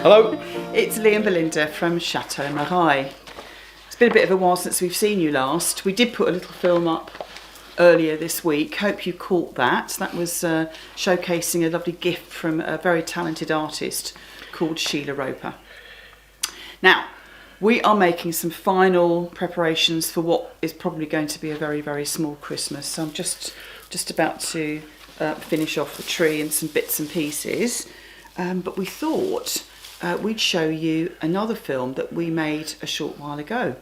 Hello. It's Lee and Belinda from Chateau Marais. It's been a bit of a while since we've seen you last. We did put a little film up earlier this week. Hope you caught that. That was showcasing a lovely gift from a very talented artist called Sheila Roper. Now, we are making some final preparations for what is probably going to be a very, very small Christmas. So I'm just about to finish off the tree and some bits and pieces. But we thought we'd show you another film that we made a short while ago.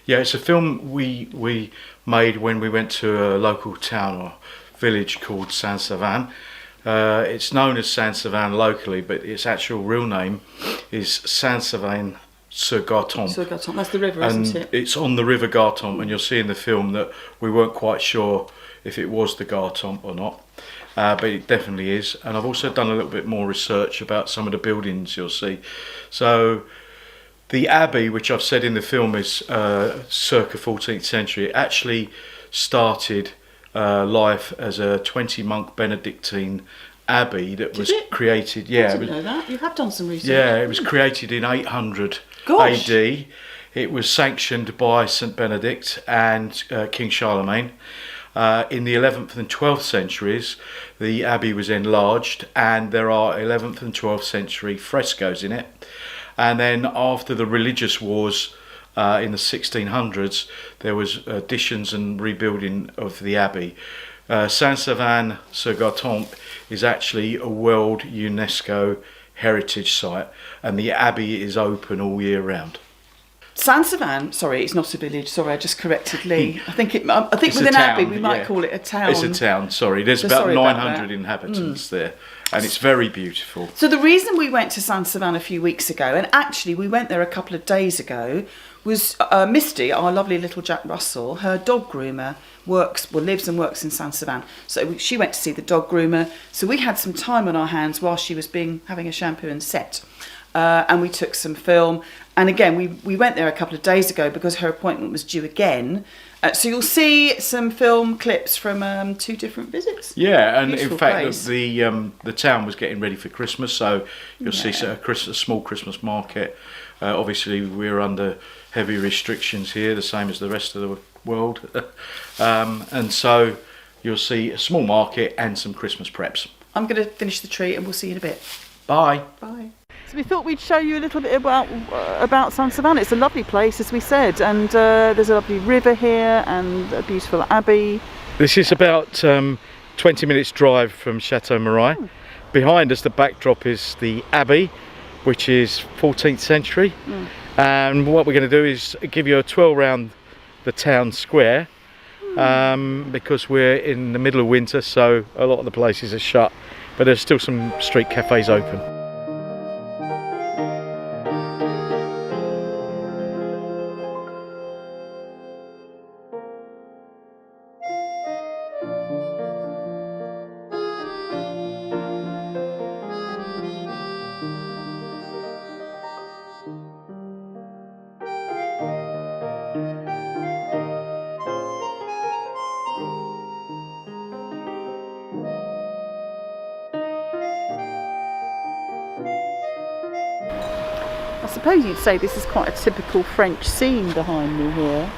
Yeah, it's a film we made when we went to a local town or village called St Savin. It's known as St Savin locally, but its actual real name is St Savin sur Gartempe. Sur Gartempe, that's the river, isn't it? It's on the river Gartempe, and you'll see in the film that we weren't quite sure if it was the Gartempe or not. But it definitely is, and I've also done a little bit more research about some of the buildings you'll see. So the abbey, which I've said in the film is circa 14th century, it actually started life as a 20-monk Benedictine abbey that was created. Yeah, I didn't know that. You have done some research. Yeah, it was created in 800 Gosh. AD. It was sanctioned by St Benedict and King Charlemagne. In the 11th and 12th centuries, the abbey was enlarged, and there are 11th and 12th century frescoes in it. And then after the religious wars in the 1600s, there was additions and rebuilding of the abbey. St Savin sur Gartempe is actually a World UNESCO Heritage Site, and the abbey is open all year round. St Savin, sorry, it's not a village. Sorry, I just corrected Lee. I think with an abbey we might call it a town. It's a town. Sorry, there's about 900 inhabitants there, and it's very beautiful. So the reason we went to St Savin a few weeks ago, and actually we went there a couple of days ago, was Misty, our lovely little Jack Russell. Her dog groomer lives and works in St Savin. So she went to see the dog groomer. So we had some time on our hands while she was having a shampoo and set. And we took some film. And again, we went there a couple of days ago because her appointment was due again. So you'll see some film clips from two different visits. Yeah, and Beautiful in fact, place. the town was getting ready for Christmas, so you'll see a small Christmas market. Obviously, we're under heavy restrictions here, the same as the rest of the world. And so you'll see a small market and some Christmas preps. I'm going to finish the tree and we'll see you in a bit. Bye. Bye. So we thought we'd show you a little bit about St Savin. It's a lovely place, as we said, and there's a lovely river here and a beautiful abbey. This is about 20 minutes drive from Chateau Marais. Behind us, the backdrop is the abbey, which is 14th century. And what we're going to do is give you a twirl around the town square, because we're in the middle of winter, so a lot of the places are shut, but there's still some street cafes open. I suppose you'd say this is quite a typical French scene behind me here.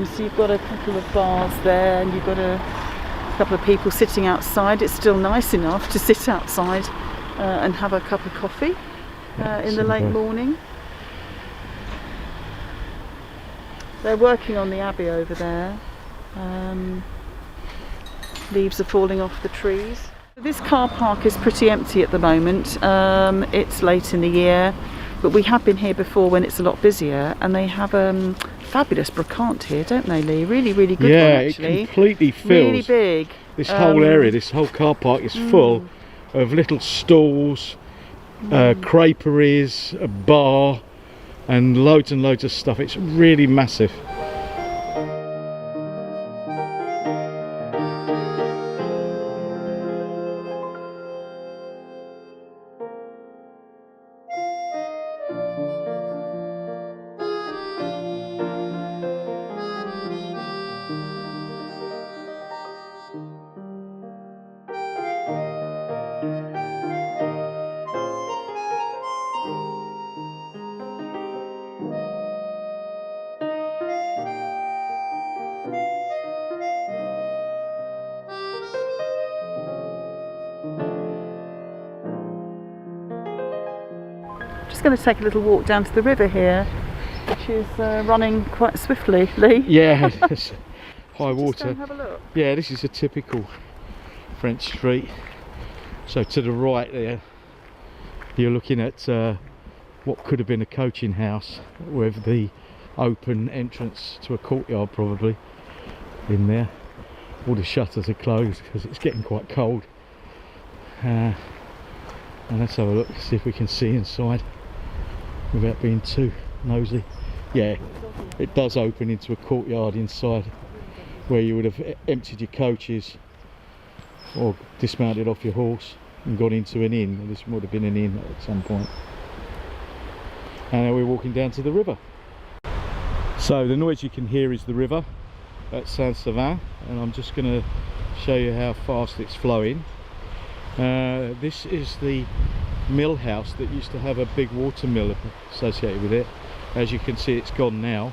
So you've got a couple of bars there, and you've got a couple of people sitting outside. It's still nice enough to sit outside and have a cup of coffee in the late morning. They're working on the abbey over there. Leaves are falling off the trees. This car park is pretty empty at the moment. It's late in the year, but we have been here before when it's a lot busier, and they have fabulous brocante here, don't they, Lee? Really, really good one, actually. Yeah, it completely fills. Really big. This whole area, this whole car park is full of little stalls, creperies, a bar, and loads of stuff. It's really massive. Just going to take a little walk down to the river here, which is running quite swiftly, Lee. Yeah, it's high Just go water. and have a look. Yeah, this is a typical French street. So to the right there, you're looking at what could have been a coaching house with the open entrance to a courtyard probably in there. All the shutters are closed because it's getting quite cold. And let's have a look, see if we can see inside without being too nosy. Yeah, it does open into a courtyard inside where you would have emptied your coaches or dismounted off your horse and gone into an inn. This would have been an inn at some point. And now we're walking down to the river. So the noise you can hear is the river at St Savin, and I'm just going to show you how fast it's flowing. This is the mill house that used to have a big water mill associated with it. As you can see, it's gone now.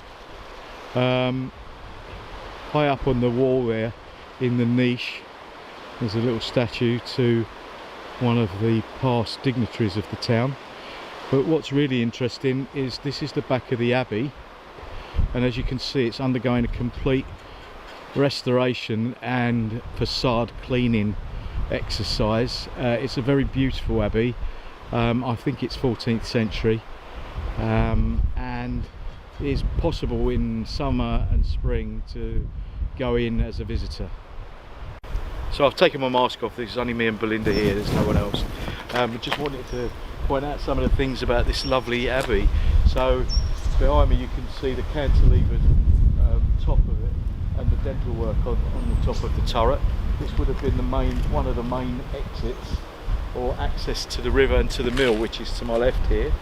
High up on the wall there in the niche there's a little statue to one of the past dignitaries of the town. But what's really interesting is this is the back of the abbey, and as you can see it's undergoing a complete restoration and facade cleaning exercise. It's a very beautiful abbey. I think it's 14th century, and it's possible in summer and spring to go in as a visitor. So I've taken my mask off. There's only me and Belinda here, there's no one else. Just wanted to point out some of the things about this lovely abbey. So behind me you can see the cantilevered top of it and the dental work on the top of the turret. This would have been one of the main exits or access to the river and to the mill, which is to my left here.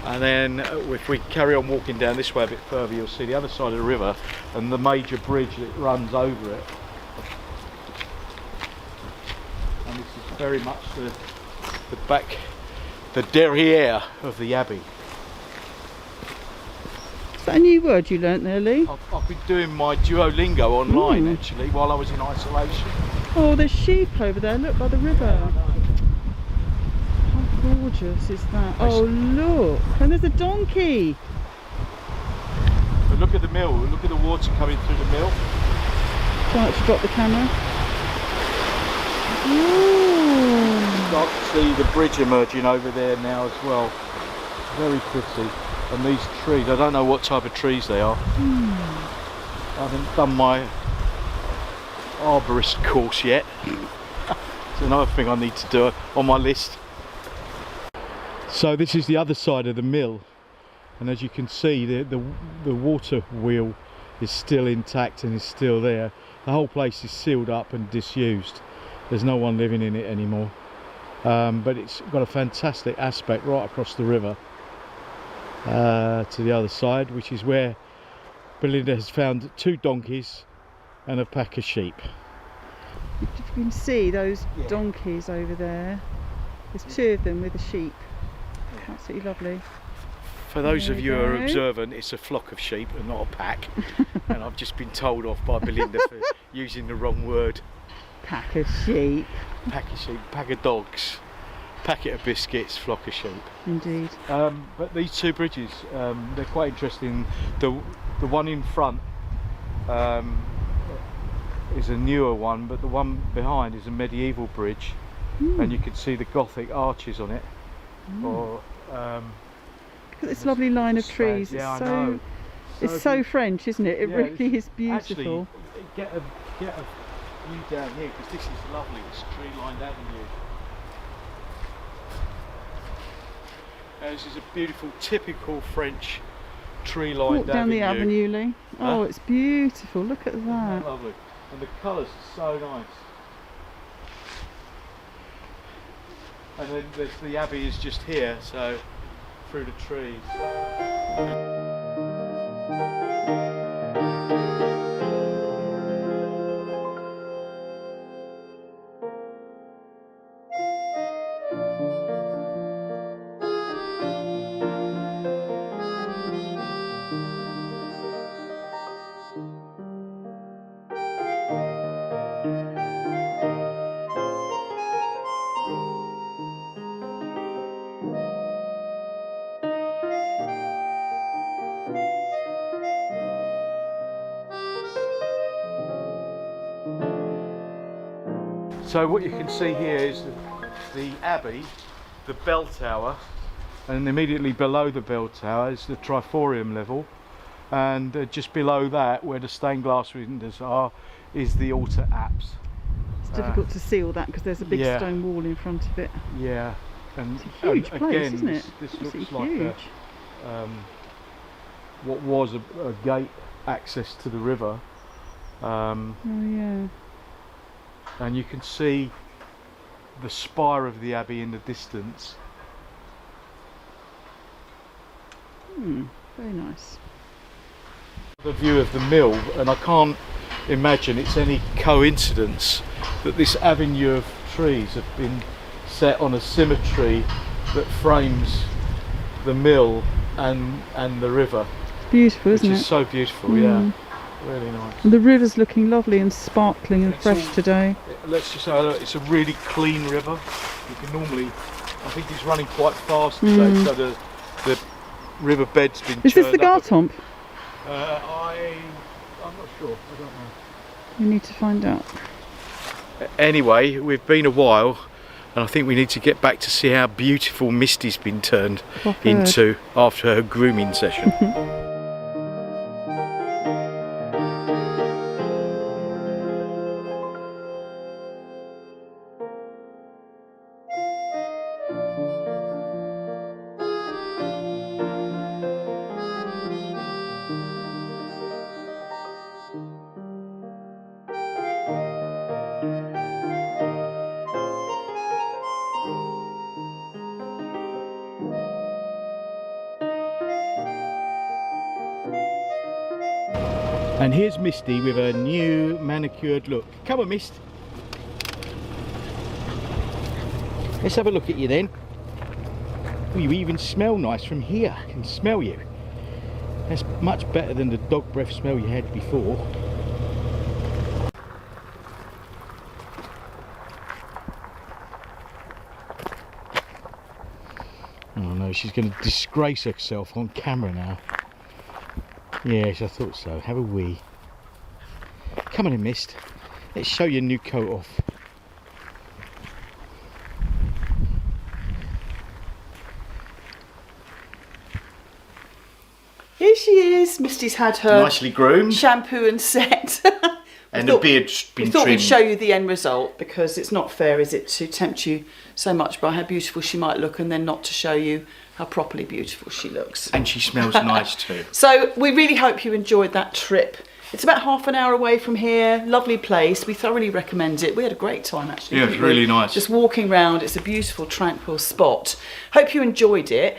And then if we carry on walking down this way a bit further, you'll see the other side of the river and the major bridge that runs over it. And this is very much the derriere of the abbey. Is that a new word you learnt there, Lee? I've been doing my Duolingo online actually while I was in isolation. Oh, there's sheep over there, look, by the river. How gorgeous is that? Oh, look, and there's a donkey. But look at the mill, look at the water coming through the mill. Try not to drop the camera. Ooh. Start to see the bridge emerging over there now as well. Very pretty. And these trees, I don't know what type of trees they are. I haven't done my arborist course yet. It's another thing I need to do on my list. So this is the other side of the mill, and as you can see the water wheel is still intact and is still there. The whole place is sealed up and disused. There's no one living in it anymore, but it's got a fantastic aspect right across the river to the other side, which is where Belinda has found 2 donkeys and a pack of sheep. You can see those donkeys over there. There's 2 of them with a sheep. Absolutely lovely. For those of you who are observant, it's a flock of sheep and not a pack. And I've just been told off by Belinda for using the wrong word. Pack of sheep. Pack of sheep, pack of dogs, packet of biscuits, flock of sheep. Indeed. But these 2 bridges, they're quite interesting. The one in front is a newer one, but the one behind is a medieval bridge, and you can see the Gothic arches on it. Or look at this lovely line of trees. Yeah, it's I know. It's so French, isn't it? It really is Actually, beautiful. get a view down here, because this is lovely. It's tree-lined avenue. This is a beautiful, typical French tree-lined Walk down avenue. the avenue, Lee. Oh, it's beautiful. Look at that. Lovely, and the colours are so nice. And then the abbey is just here, so through the trees. So what you can see here is the abbey, the bell tower, and immediately below the bell tower is the triforium level, and just below that, where the stained glass windows are, is the altar apse. It's difficult to see all that because there's a big stone wall in front of it. Yeah, and it's a huge place, again, isn't it? this looks like what was a gate access to the river. Oh yeah. And you can see the spire of the abbey in the distance. Very nice. The view of the mill, and I can't imagine it's any coincidence that this avenue of trees have been set on a symmetry that frames the mill and the river. Beautiful, isn't it? Which is so beautiful, yeah. Really nice. And the river's looking lovely and sparkling and fresh today. Let's just say it's a really clean river. You can normally, I think it's running quite fast today, so the river bed's been Is this the churned Gartempe? I'm not sure, I don't know. We need to find out. Anyway, we've been a while, and I think we need to get back to see how beautiful Misty's been turned into after her grooming session. And here's Misty with her new manicured look. Come on, Mist. Let's have a look at you then. Oh, you even smell nice from here. I can smell you. That's much better than the dog breath smell you had before. Oh no, she's going to disgrace herself on camera now. Yes, I thought so. Have a wee. Come on in, Mist. Let's show your new coat off. Here she is. Misty's had her Nicely groomed. shampoo and set. And the beard's been trimmed. We thought we'd show you the end result because it's not fair, is it, to tempt you so much by how beautiful she might look and then not to show you how properly beautiful she looks. And she smells nice too. So we really hope you enjoyed that trip. It's about half an hour away from here. Lovely place. We thoroughly recommend it. We had a great time actually. Yeah, it's really nice. Just walking around. It's a beautiful, tranquil spot. Hope you enjoyed it.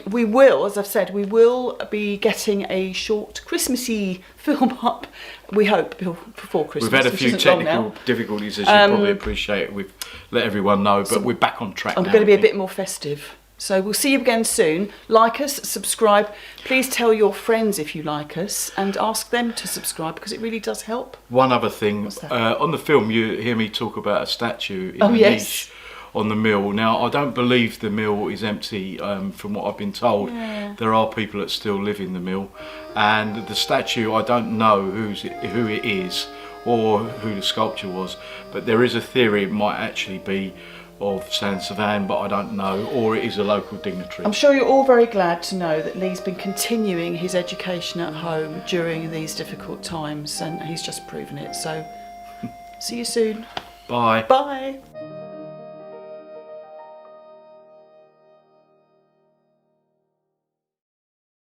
We will, as I've said, we will be getting a short Christmassy film up. We hope before Christmas. We've had a few technical difficulties, as you probably appreciate. We've let everyone know, but we're back on track now. I'm going to be a bit more festive. So we'll see you again soon. Like us, subscribe. Please tell your friends if you like us and ask them to subscribe because it really does help. One other thing, on the film you hear me talk about a statue in a niche on the mill. Now I don't believe the mill is empty from what I've been told. Yeah. There are people that still live in the mill, and the statue, I don't know who it is or who the sculpture was, but there is a theory it might actually be of St Savin, but I don't know, or it is a local dignitary. I'm sure you're all very glad to know that Lee's been continuing his education at home during these difficult times, and he's just proven it. So see you soon. Bye. Bye.